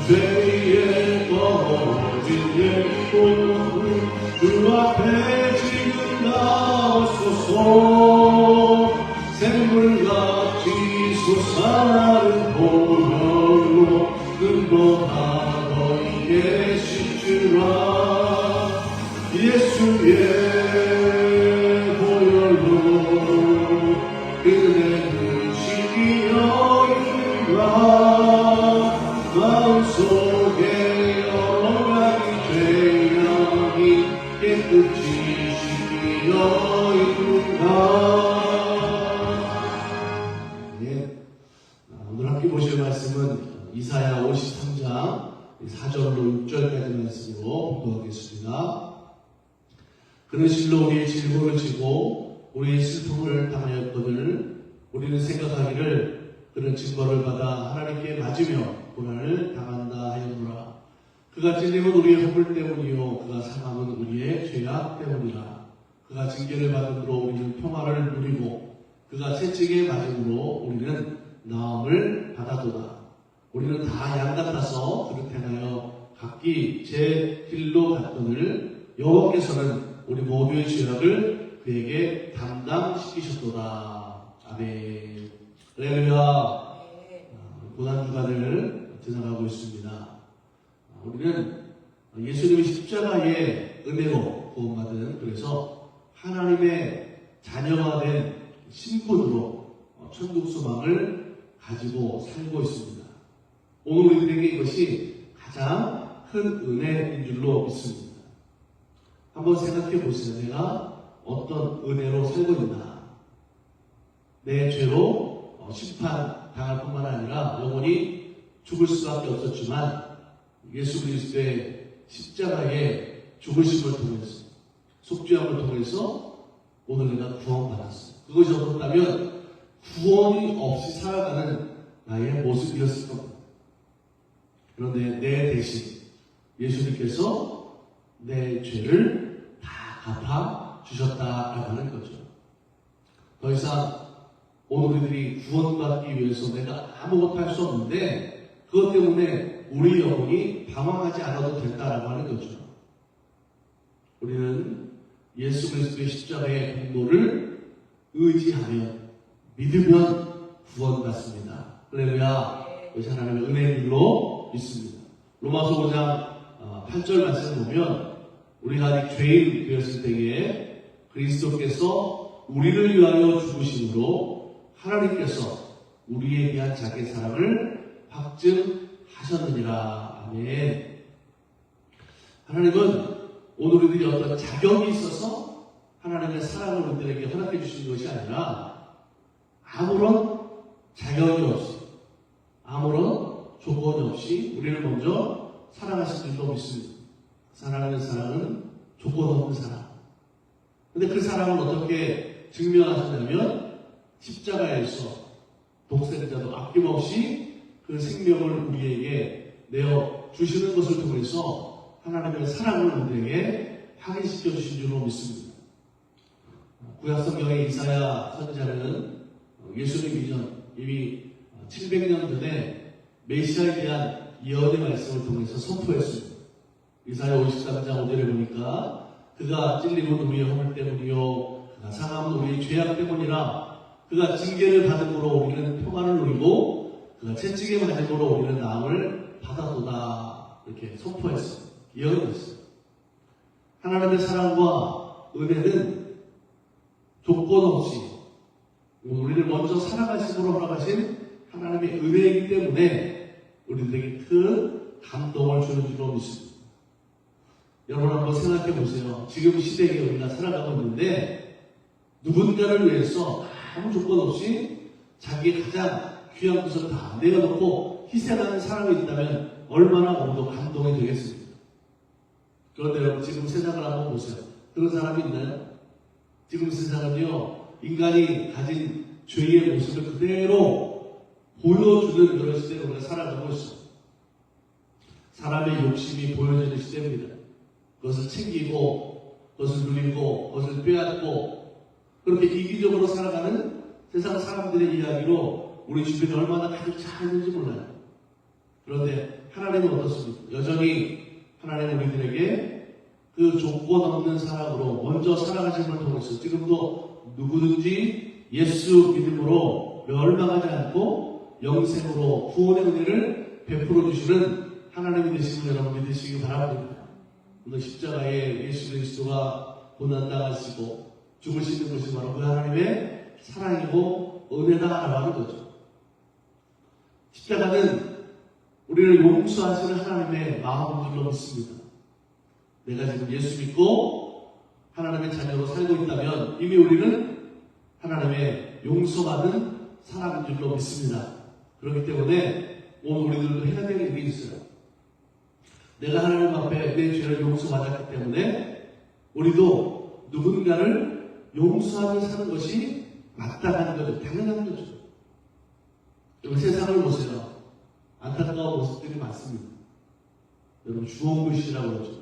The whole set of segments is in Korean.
죄에 떨어진 예수 그 앞에 지금 나오소서. 샘물같이 솟아나는 보혈로 눈보다 너희의 신주라. 예수의 보혈로 그대는 씻기어 있는가. 마음속에 여러 가지 죄악이 깨끗이 씻기어 있는가. 오늘 함께 보실 말씀은 이사야 53장 4절로 6절까지 말씀으로 봉독하겠습니다. 그는 실로 우리의 질고를 지고 우리의 슬픔을 당하였거늘 우리는 생각하기를 그는 징벌을 받아 하나님께 맞으며 고난을 당한다 하였노라. 그가 찔림은 우리의 허물 때문이요 그가 상함은 우리의 죄악 때문이라. 그가 징계를 받음으로 우리는 평화를 누리고 그가 채찍에 맞음으로 우리는 나음을 받아도다. 우리는 다 양 같아서 그릇 행하여 각기 제 길로 갔거늘 여호와께서는 우리 모두의 죄악을 그에게 담당시키셨도다. 아멘. 할렐루야. 고난주간을 지나가고 있습니다. 우리는 예수님의 십자가의 은혜로 구원받은, 그래서 하나님의 자녀가 된 신분으로 천국 소망을 가지고 살고 있습니다. 오늘 우리들에게 이것이 가장 큰 은혜인 줄로 믿습니다. 한번 생각해 보세요. 내가 어떤 은혜로 살고 있나? 내 죄로 심판 당할 뿐만 아니라 영원히 죽을 수밖에 없었지만 예수 그리스도의 십자가의 죽으심을 통해서, 속죄함을 통해서 오늘 내가 구원받았어요. 그것이 없었다면 구원이 없이 살아가는 나의 모습이었을 겁니다. 그런데 내 대신 예수님께서 내 죄를 다 갚아 주셨다라고 하는 거죠. 더 이상 오늘 우리들이 구원받기 위해서 내가 아무것도 할 수 없는데 그것 때문에 우리 영혼이 방황하지 않아도 된다라고 하는 거죠. 우리는 예수 그리스도의 십자가의 공로를 의지하며 믿으면 구원받습니다. 할렐루야. 그것이 하나님의 은혜로 믿습니다. 로마서 5장 8절 말씀 보면 우리가 아직 죄인 되었을 때에 그리스도께서 우리를 위하여 죽으심으로 하나님께서 우리에 대한 자기의 사랑을 확증하셨느니라. 아멘. 하나님은 오늘 우리들이 어떤 자격이 있어서 하나님의 사랑을 우리들에게 허락해 주시는 것이 아니라 아무런 자격이 없이, 아무런 조건이 없이 우리를 먼저 사랑하신 줄로 믿습니다. 하나님의 사랑은 조건 없는 사랑. 근데 그 사랑을 어떻게 증명하셨냐면 십자가에서 독생자도 아낌없이 그 생명을 우리에게 내어 주시는 것을 통해서 하나님의 사랑을 우리에게 확인시켜 주신 줄로 믿습니다. 구약성경의 이사야 선지자는 예수님 이전 이미 700년 전에 메시아에 대한 예언의 말씀을 통해서 선포했습니다. 이사야 53장 5절에 보니까 그가 찔림은 우리의 허물 때문이요 그가 상함은 우리의 죄악 때문이라. 그가 징계를 받음으로 우리는 평안을 누리고 그가 채찍에 맞음으로 우리는 나음을 받아도다. 이렇게 선포했습니다. 예언했어요. 하나님의 사랑과 은혜는 조건 없이 우리를 먼저 사랑하심으로 허락하신 하나님의 은혜이기 때문에 우리들에게 큰 감동을 주는 줄로 믿습니다. 여러분 한번 생각해 보세요. 지금 시대에 우리가 살아가고 있는데 누군가를 위해서 아무 조건 없이 자기의 가장 귀한 것을 다 내어놓고 희생하는 사람이 있다면 얼마나 오늘도 감동이 되겠습니까? 그런데 여러분 지금 세상을 한번 보세요. 그런 사람이 있나요? 지금 세상은요, 인간이 가진 죄의 모습을 그대로 보여주는 그런 시대로 우리가 살아가고 있어요. 사람의 욕심이 보여지는 시대입니다. 그것을 챙기고, 그것을 누리고, 그것을 빼앗고, 그렇게 이기적으로 살아가는 세상 사람들의 이야기로 우리 주변에 얼마나 가득 차 있는지 몰라요. 그런데 하나님은 어떻습니까? 여전히 하나님은 우리들에게 그 조건 없는 사랑으로 먼저 살아가심을 통해서 지금도 누구든지 예수 믿음으로 멸망하지 않고 영생으로 구원의 은혜를 베풀어 주시는 하나님이 되심을 여러분 믿으시기 바랍니다. 오늘 십자가에 예수 그리스도가 고난당하시고 죽으시는 것이 바로 그 하나님의 사랑이고 은혜다라고 하는 거죠. 십자가는 우리를 용서하시는 하나님의 마음인 줄로 믿습니다. 내가 지금 예수 믿고 하나님의 자녀로 살고 있다면 이미 우리는 하나님의 용서받은 사람인 줄로 믿습니다. 그렇기 때문에 오늘 우리들도 해야 될 일이 있어요. 내가 하나님 앞에 내 죄를 용서받았기 때문에 우리도 누군가를 용서하며 사는 것이 마땅한 거죠. 당연한 거죠. 여러분 세상을 보세요. 안타까운 모습들이 많습니다. 여러분 주홍글씨라고 그러죠.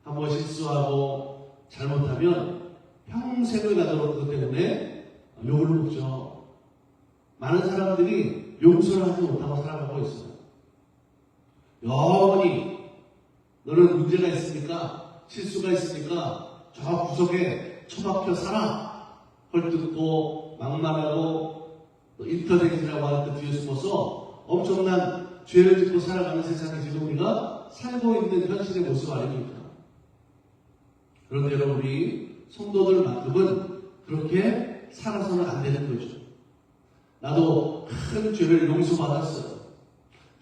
한번 실수하고 잘못하면 평생을 가도록 그것 때문에 욕을 먹죠. 많은 사람들이 용서를 하지 못하고 살아가고 있어요. 영원히 너는 문제가 있으니까 실수가 있으니까 저 구석에 처박혀 살아. 헐뜯고 막말하고 인터넷이라고 하는 그 뒤에 숨어서 엄청난 죄를 짓고 살아가는 세상에 지금 우리가 살고 있는 현실의 모습 아닙니까? 그런데 여러분 우리 성도들만큼은 그렇게 살아서는 안 되는 거죠. 나도 큰 죄를 용서받았어요.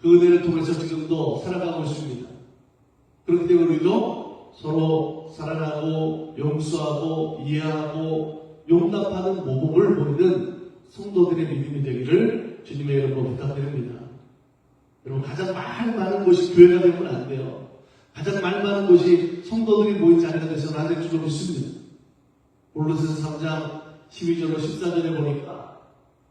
그 은혜를 통해서 지금도 살아가고 있습니다. 그렇기 때문에 우리도 서로 사랑하고 용서하고 이해하고 용납하는 모범을 보이는 성도들의 믿음이 되기를 주님의 이름으로 부탁드립니다. 여러분 가장 말 많은 곳이 교회가 되면 안 돼요. 가장 말 많은 곳이 성도들이 모인 자리가 되서는 안 될 줄로 믿습니다. 골로새서 3장 12절로 14절에 보니까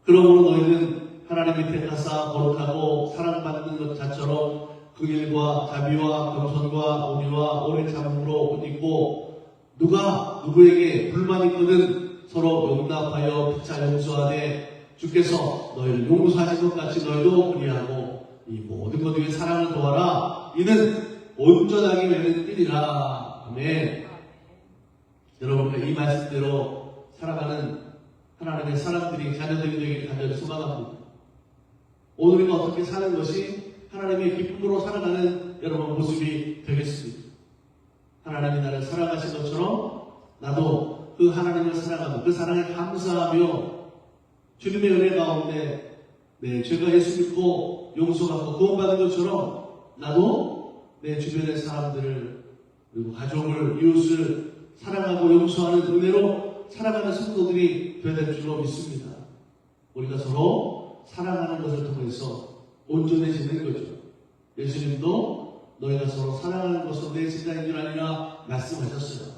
그러므로 너희는 하나님이 택하사 거룩하고 사랑받는 것 자처럼 그 일과 자비와 겸손과 온유와 오래 참음으로 옷 입고 누가 누구에게 불만 있거든 서로 용납하여 피차 용서하되 주께서 너희를 용서하신 것 같이 너희도 그리하고 이 모든 것 위에 사랑을 도하라. 이는 온전하게 되는 일이라. 아멘. 여러분 이 말씀대로 살아가는 하나님의 사람들이 자녀들이 되기를 간절히 소망합니다. 오늘 우리가 어떻게 사는 것이 하나님의 기쁨으로 살아가는 여러분 모습이 되겠습니다. 하나님이 나를 사랑하신 것처럼 나도 그 하나님을 사랑하고 그 사랑에 감사하며 주님의 은혜 가운데 내 죄가 예수 믿고 용서받고 구원받은 것처럼 나도 내 주변의 사람들을 그리고 가족을 이웃을 사랑하고 용서하는 은혜로 살아가는 성도들이 되어야 될 줄로 믿습니다. 우리가 서로 사랑하는 것을 통해서 온전해지는 거죠. 예수님도 너희가 서로 사랑하는 것은 내 제자인 줄 아니라 말씀하셨어요.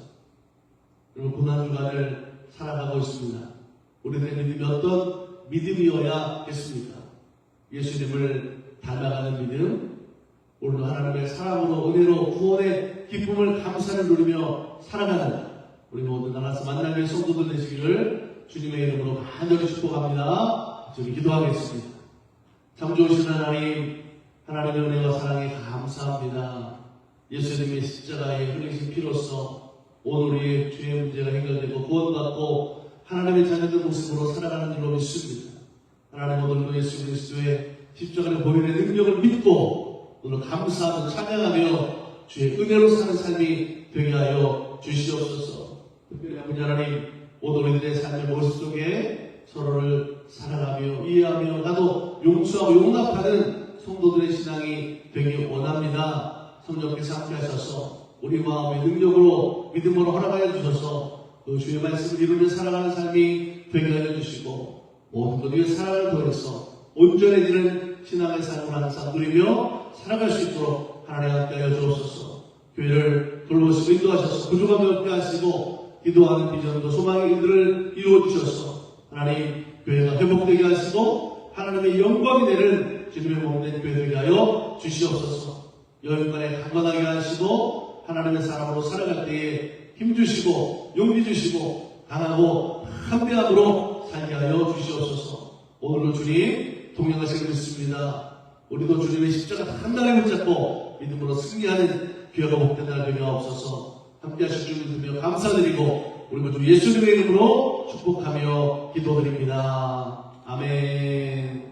그리고 고난주간을 살아가고 있습니다. 우리들의 믿음이 어떤 믿음이어야겠습니까? 예수님을 닮아가는 믿음, 오늘도 하나님의 사랑으로 은혜로 구원의 기쁨을 감사를 누리며 살아가는 우리 모든 나라에서 만나는 성도들 되시기를 주님의 이름으로 간절히 축복합니다. 저희 기도하겠습니다. 참 좋으신 하나님, 하나님의 은혜와 사랑에 감사합니다. 예수님의 십자가에 흘리신 피로써 오늘 우리의 죄의 문제가 해결되고 구원받고 하나님의 자녀들 모습으로 살아가는 줄로 믿습니다. 하나님 오늘도 예수 그리스도의 십자가를 보혈의 능력을 믿고 오늘 감사하며 찬양하며 주의 은혜로 사는 삶이 되게 하여 주시옵소서. 특별히 아버지 하나님 오늘 우리들의 삶의 모습 속에 서로를 사랑하며 이해하며 나도 용서하고 용납하는 성도들의 신앙이 되기 원합니다. 성령께서 함께 하셔서 우리 마음의 능력으로 믿음으로 허락하여 주셔서 그 주의 말씀을 이루며 살아가는 삶이 되게 하여 주시고 모든 것 위에 사랑을 더해서 온전해지는 신앙의 삶을 항상 누리며 살아갈 수 있도록 하나님 함께 하여 주옵소서. 교회를 돌보시고 인도하셔서 부족함이 없게 하시고 기도하는 비전도 소망의 일들을 이루어 주셔서 하나님 교회가 회복되게 하시고 하나님의 영광이 되는 주님의 몸된 교회 되게 하여 주시옵소서. 여인간에 강건하게 하시고 하나님의 사람으로 살아갈 때에 힘주시고 용기 주시고 강하고 담대함으로 살게 하여 주시옵소서. 오늘도 주님 동행하시길 믿습니다. 우리도 주님의 십자가 단단히 붙잡고 믿음으로 승리하는 귀하가 복된 날 되며 없어서 함께 하실 줄 믿으며 감사드리고 우리 모두 예수님의 이름으로 축복하며 기도드립니다. 아멘.